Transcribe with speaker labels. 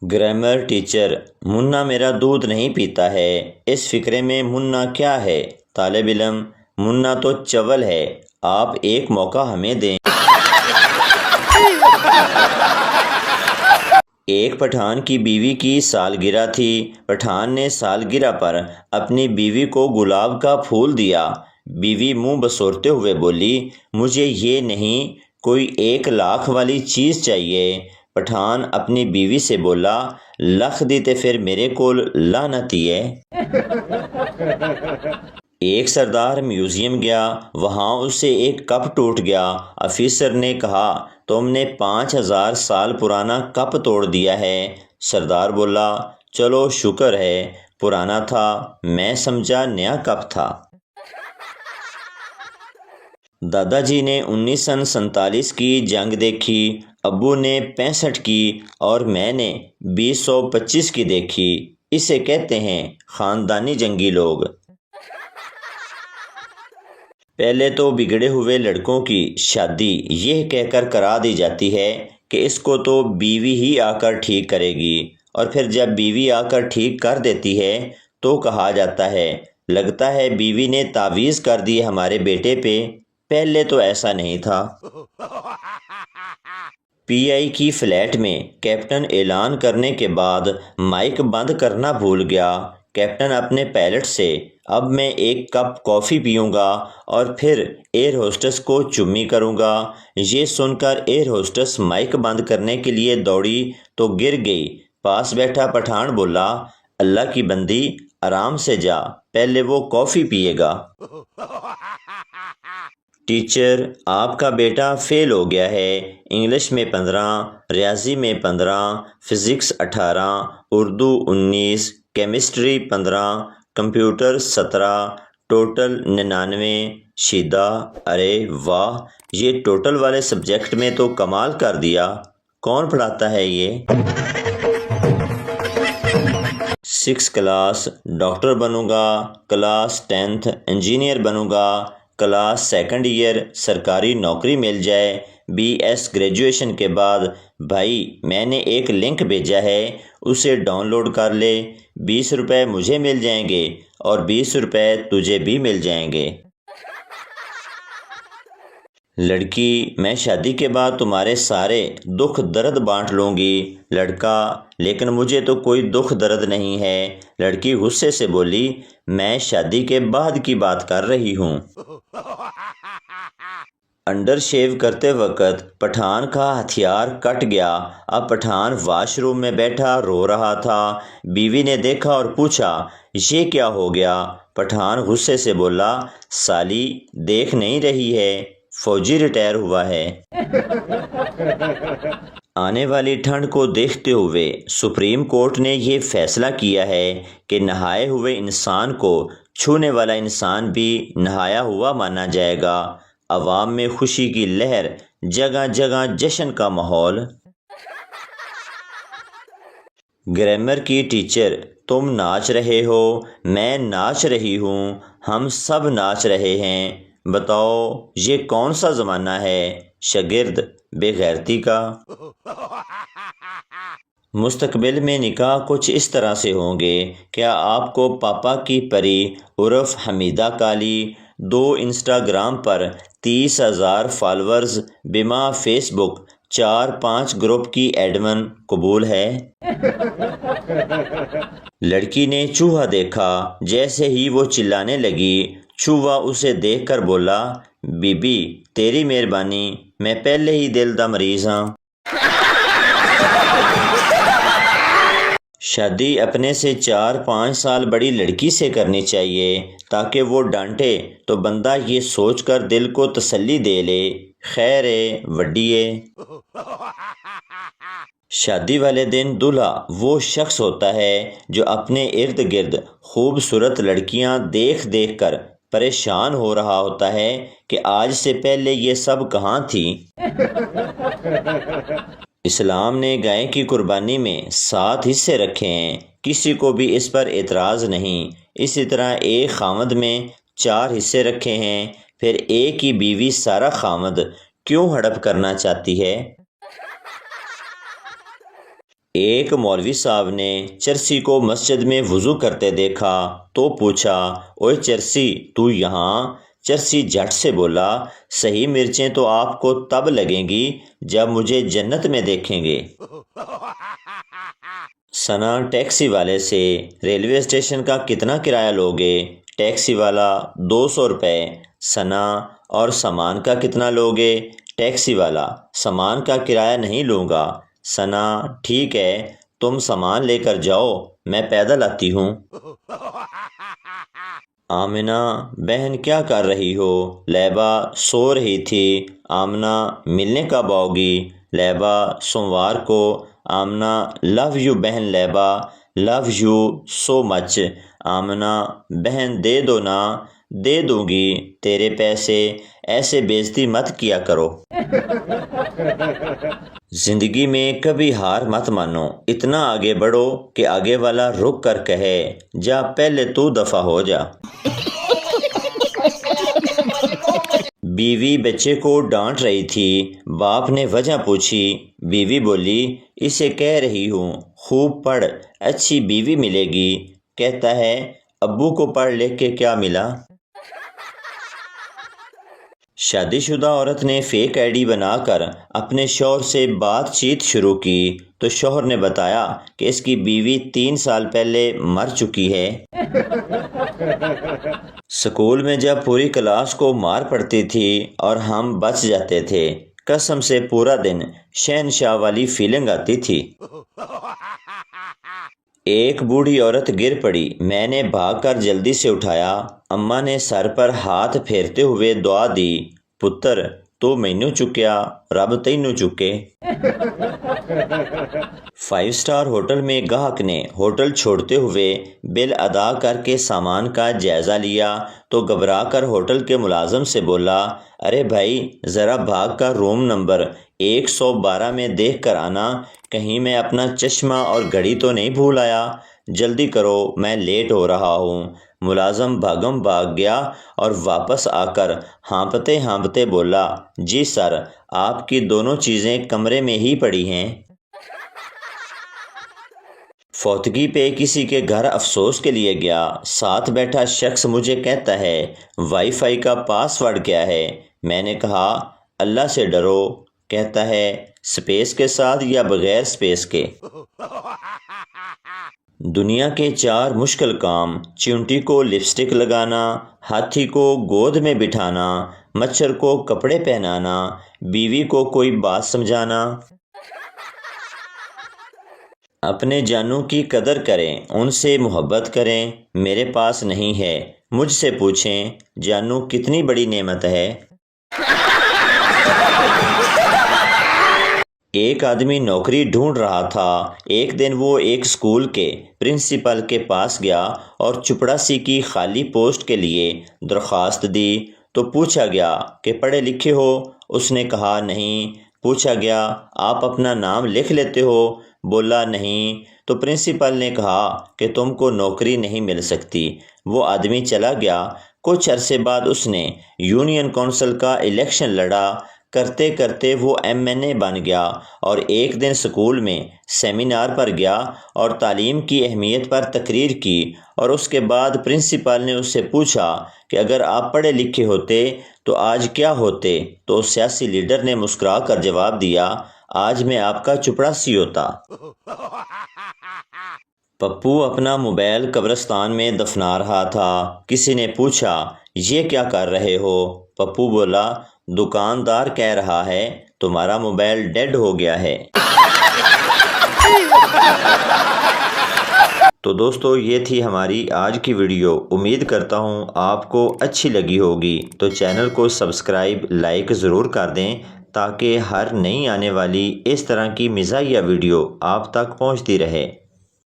Speaker 1: Grammar teacher: منا میرا دودھ نہیں پیتا ہے، اس فقرے میں منا کیا ہے؟ طالب علم: منا تو چول ہے، آپ ایک موقع ہمیں دیں۔ ایک پٹھان کی بیوی کی سالگرہ تھی۔ پٹھان نے سالگرہ پر اپنی بیوی کو گلاب کا پھول دیا۔ بیوی منہ بسورتے ہوئے بولی، مجھے یہ نہیں، کوئی 1,00,000 والی چیز چاہیے۔ پٹھان اپنی بیوی سے بولا، لکھ دی تے پھر میرے کول لعنتی ہے۔ ایک سردار میوزیم گیا، وہاں اسے ایک کپ ٹوٹ گیا۔ آفیسر نے کہا، تم نے 5,000 سال پرانا کپ توڑ دیا ہے۔ سردار بولا، چلو شکر ہے، پرانا تھا، میں سمجھا نیا کپ تھا۔ دادا جی نے 1947 کی جنگ دیکھی، ابو نے 65 کی اور میں نے 2025 کی دیکھی۔ اسے کہتے ہیں خاندانی جنگی لوگ۔ پہلے تو بگڑے ہوئے لڑکوں کی شادی یہ کہہ کر کرا دی جاتی ہے کہ اس کو تو بیوی ہی آ کر ٹھیک کرے گی، اور پھر جب بیوی آ کر ٹھیک کر دیتی ہے تو کہا جاتا ہے، لگتا ہے بیوی نے تعویذ کر دی ہمارے بیٹے پہ، پہلے تو ایسا نہیں تھا۔ پی آئی کی فلیٹ میں کیپٹن اعلان کرنے کے بعد مائک بند کرنا بھول گیا۔ کیپٹن اپنے پائلٹ سے، اب میں ایک کپ کافی پیوں گا اور پھر ایئر ہوسٹس کو چمی کروں گا۔ یہ سن کر ایئر ہوسٹس مائک بند کرنے کے لیے دوڑی تو گر گئی۔ پاس بیٹھا پٹھان بولا، اللہ کی بندی، آرام سے جا، پہلے وہ کافی پیے گا۔ ٹیچر، آپ کا بیٹا فیل ہو گیا ہے، انگلش میں 15، ریاضی میں 15، physics 18، Urdu 19، chemistry 15، computer 17، total 99۔ شیدہ: ارے واہ، یہ ٹوٹل والے سبجیکٹ میں تو کمال کر دیا، کون پڑھاتا ہے یہ؟ 6 کلاس ڈاکٹر بنوں گا، کلاس 10 انجینئر بنوں گا، کلاس 2 ایئر سرکاری نوکری مل جائے، BS گریجویشن کے بعد۔ بھائی، میں نے ایک لنک بھیجا ہے، اسے ڈاؤن لوڈ کر لے، 20 روپے مجھے مل جائیں گے اور 20 روپے تجھے بھی مل جائیں گے۔ لڑکی: میں شادی کے بعد تمہارے سارے دکھ درد بانٹ لوں گی۔ لڑکا: لیکن مجھے تو کوئی دکھ درد نہیں ہے۔ لڑکی غصے سے بولی، میں شادی کے بعد کی بات کر رہی ہوں۔ انڈر شیو کرتے وقت پٹھان کا ہتھیار کٹ گیا۔ اب پٹھان واش روم میں بیٹھا رو رہا تھا۔ بیوی نے دیکھا اور پوچھا، یہ کیا ہو گیا؟ پٹھان غصے سے بولا، سالی دیکھ نہیں رہی ہے، فوجی ریٹائر ہوا ہے۔ آنے والی ٹھنڈ کو دیکھتے ہوئے سپریم کورٹ نے یہ فیصلہ کیا ہے کہ نہائے ہوئے انسان کو چھونے والا انسان بھی نہایا ہوا مانا جائے گا۔ عوام میں خوشی کی لہر، جگہ جگہ جشن کا ماحول۔ گرامر کی ٹیچر: تم ناچ رہے ہو، میں ناچ رہی ہوں، ہم سب ناچ رہے ہیں، بتاؤ یہ کون سا زمانہ ہے؟ شاگرد: بے غیرتی کا۔ مستقبل میں نکاح کچھ اس طرح سے ہوں گے۔ کیا آپ کو پاپا کی پری عرف حمیدہ کالی، 2 انسٹاگرام پر 30,000 فالورز، بما فیس بک 4-5 گروپ کی ایڈمن قبول ہے؟ لڑکی نے چوہا دیکھا، جیسے ہی وہ چلانے لگی، چوہا اسے دیکھ کر بولا، بی بی تیری مہربانی، میں پہلے ہی دل دا مریض ہاں۔ شادی اپنے سے 4-5 سال بڑی لڑکی سے کرنی چاہیے تاکہ وہ ڈانٹے تو بندہ یہ سوچ کر دل کو تسلی دے لے، خیر ہے وڈی ہے۔ شادی والے دن دلہا وہ شخص ہوتا ہے جو اپنے ارد گرد خوبصورت لڑکیاں دیکھ دیکھ کر پریشان ہو رہا ہوتا ہے کہ آج سے پہلے یہ سب کہاں تھی۔ اسلام نے گائے کی قربانی میں 7 حصے رکھے ہیں، کسی کو بھی اس پر اعتراض نہیں۔ اسی طرح ایک خامد میں 4 حصے رکھے ہیں، پھر ایک ہی بیوی سارا خامد کیوں ہڑپ کرنا چاہتی ہے؟ ایک مولوی صاحب نے چرسی کو مسجد میں وضو کرتے دیکھا تو پوچھا، اوے چرسی تو یہاں؟ چرسی جھٹ سے بولا، صحیح مرچیں تو آپ کو تب لگیں گی جب مجھے جنت میں دیکھیں گے۔ ثنا ٹیکسی والے سے، ریلوے اسٹیشن کا کتنا کرایہ لوگے؟ ٹیکسی والا، 200 روپے۔ ثنا، اور سامان کا کتنا لوگے؟ ٹیکسی والا، سامان کا کرایہ نہیں لوں گا۔ ثنا، ٹھیک ہے، تم سامان لے کر جاؤ، میں پیدل آتی ہوں۔ آمنہ، بہن کیا کر رہی ہو؟ لیبا، سو رہی تھی۔ آمنہ، ملنے کب آؤ گی؟ لیبا، سوموار کو۔ آمنہ، لو یو بہن لیبا، لو یو سو مچ۔ آمنہ، بہن دے دو نا۔ دے دوں گی، تیرے پیسے، ایسے بےعزتی مت کیا کرو۔ زندگی میں کبھی ہار مت مانو، اتنا آگے بڑھو کہ آگے والا رک کر کہے، جا پہلے تو دفع ہو جا۔ بیوی بچے کو ڈانٹ رہی تھی، باپ نے وجہ پوچھی۔ بیوی بولی، اسے کہہ رہی ہوں خوب پڑھ، اچھی بیوی ملے گی۔ کہتا ہے، ابو کو پڑھ لکھ کے کیا ملا؟ شادی شدہ عورت نے فیک آئی ڈی بنا کر اپنے شوہر سے بات چیت شروع کی تو شوہر نے بتایا کہ اس کی بیوی 3 سال پہلے مر چکی ہے۔ سکول میں جب پوری کلاس کو مار پڑتی تھی اور ہم بچ جاتے تھے، قسم سے پورا دن شہنشاہ والی فیلنگ آتی تھی۔ ایک بوڑھی عورت گر پڑی، میں نے بھاگ کر جلدی سے اٹھایا۔ اماں نے سر پر ہاتھ پھیرتے ہوئے دعا دی، پتر تو مینوں چکیا، رب تینوں چکے۔ 5 سٹار ہوٹل میں گاہک نے ہوٹل چھوڑتے ہوئے بل ادا کر کے سامان کا جائزہ لیا تو گھبرا کر ہوٹل کے ملازم سے بولا، ارے بھائی ذرا بھاگ کر روم نمبر 112 میں دیکھ کر آنا، کہیں میں اپنا چشمہ اور گھڑی تو نہیں بھول آیا، جلدی کرو میں لیٹ ہو رہا ہوں۔ ملازم بھاگم بھاگ گیا اور واپس آ کر ہانپتے ہانپتے بولا، جی سر، آپ کی دونوں چیزیں کمرے میں ہی پڑی ہیں۔ فوتگی پہ کسی کے گھر افسوس کے لیے گیا، ساتھ بیٹھا شخص مجھے کہتا ہے، وائی فائی کا پاس ورڈ کیا ہے؟ میں نے کہا، اللہ سے ڈرو۔ کہتا ہے، سپیس کے ساتھ یا بغیر سپیس کے؟ دنیا کے 4 مشکل کام، چیونٹی کو لپسٹک لگانا، ہاتھی کو گود میں بٹھانا، مچھر کو کپڑے پہنانا، بیوی کو کوئی بات سمجھانا۔ اپنے جانوں کی قدر کریں، ان سے محبت کریں۔ میرے پاس نہیں ہے، مجھ سے پوچھیں، جانوں کتنی بڑی نعمت ہے۔ ایک آدمی نوکری ڈھونڈ رہا تھا۔ ایک دن وہ ایک اسکول کے پرنسپل کے پاس گیا اور چپڑاسی کی خالی پوسٹ کے لیے درخواست دی تو پوچھا گیا کہ پڑھے لکھے ہو؟ اس نے کہا نہیں۔ پوچھا گیا، آپ اپنا نام لکھ لیتے ہو؟ بولا نہیں۔ تو پرنسپل نے کہا کہ تم کو نوکری نہیں مل سکتی۔ وہ آدمی چلا گیا۔ کچھ عرصے بعد اس نے یونین کونسل کا الیکشن لڑا، کرتے کرتے وہ MNA بن گیا اور ایک دن سکول میں سیمینار پر گیا اور تعلیم کی اہمیت پر تقریر کی، اور اس کے بعد پرنسپل نے اس سے پوچھا کہ اگر آپ پڑھے لکھے ہوتے تو آج کیا ہوتے؟ تو سیاسی لیڈر نے مسکرا کر جواب دیا، آج میں آپ کا چپڑاسی ہوتا۔ پپو اپنا موبائل قبرستان میں دفنا رہا تھا۔ کسی نے پوچھا، یہ کیا کر رہے ہو؟ پپو بولا، دکاندار کہہ رہا ہے تمہارا موبائل ڈیڈ ہو گیا ہے۔ تو دوستو، یہ تھی ہماری آج کی ویڈیو۔ امید کرتا ہوں آپ کو اچھی لگی ہوگی، تو چینل کو سبسکرائب لائک ضرور کر دیں تاکہ ہر نئی آنے والی اس طرح کی مزاحیہ ویڈیو آپ تک پہنچتی رہے۔